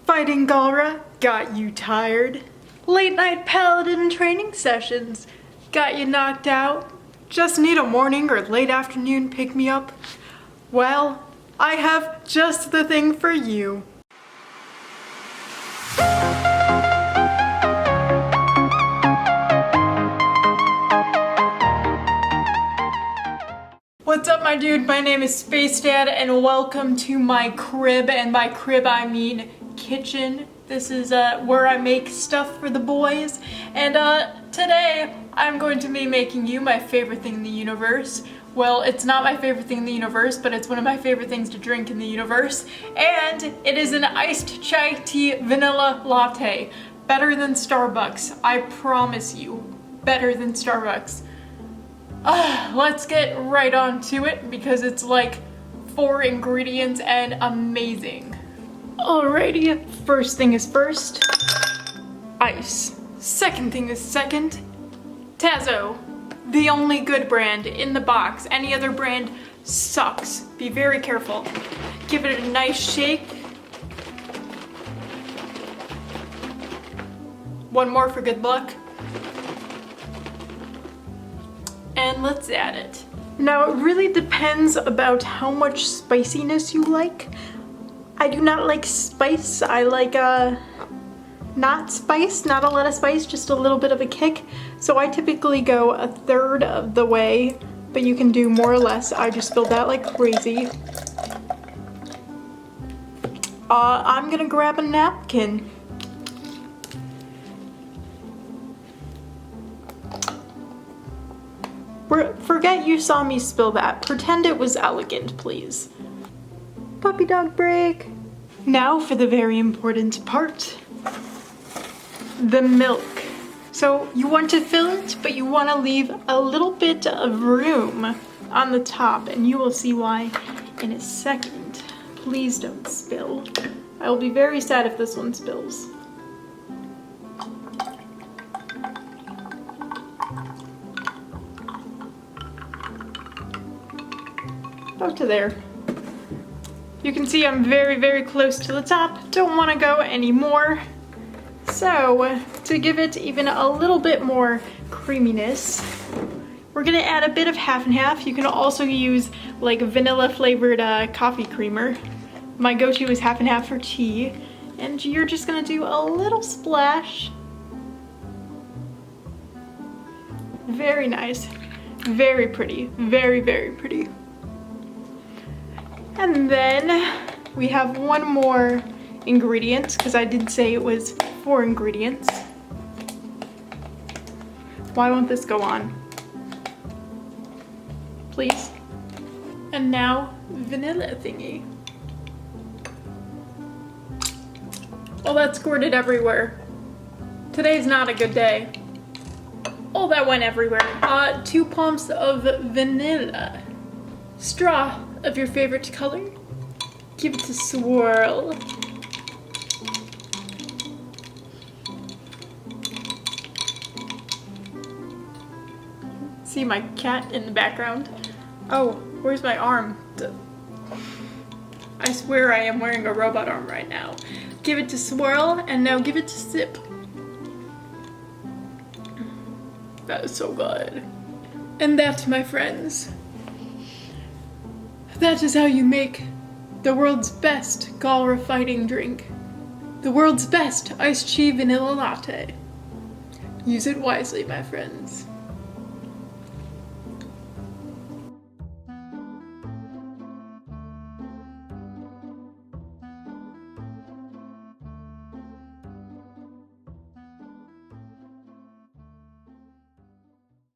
Fighting Galra got you tired. Late night Paladin training sessions got you knocked out. Just need a morning or late afternoon pick-me-up? Well, I have just the thing for you. What's up, my dude? My name is Space Dad and welcome to my crib, and by crib I mean kitchen. This is where I make stuff for the boys, and today I'm going to be making you my favorite thing in the universe. Well, it's not my favorite thing in the universe, but it's one of my favorite things to drink in the universe, and it is an iced chai tea vanilla latte. Better than Starbucks, I promise you. Better than Starbucks. Let's get right on to it because it's like 4 ingredients and amazing. Alrighty, first thing is first, ice. Second thing is second, Tazo. The only good brand in the box. Any other brand sucks. Be very careful. Give it a nice shake. One more for good luck. And let's add it. Now it really depends about how much spiciness you like. I do not like spice. I like not spice, not a lot of spice, just a little bit of a kick. So I typically go a third of the way, but you can do more or less. I just spilled that like crazy. I'm gonna grab a napkin. Forget you saw me spill that. Pretend it was elegant, please. Puppy dog break. Now for the very important part. The milk. So you want to fill it, but you want to leave a little bit of room on the top, and you will see why in a second. Please don't spill. I will be very sad if this one spills. About to there. You can see I'm very, very close to the top. Don't want to go any more. So, to give it even a little bit more creaminess, we're gonna add a bit of half and half. You can also use like vanilla flavored coffee creamer. My go-to is half and half for tea. And you're just gonna do a little splash. Very nice. Very pretty. Very, very pretty. And then we have one more ingredient, because I did say it was 4 ingredients. Why won't this go on? Please. And now, vanilla thingy. Oh, that squirted everywhere. Today's not a good day. Oh, that went everywhere. 2 pumps of vanilla. Straw of your favorite color. Give it a swirl. See my cat in the background? Oh, where's my arm? I swear I am wearing a robot arm right now. Give it to swirl, and now give it to sip. That is so good. And that, my friends, that is how you make the world's best Galra fighting drink. The world's best iced tea vanilla latte. Use it wisely, my friends.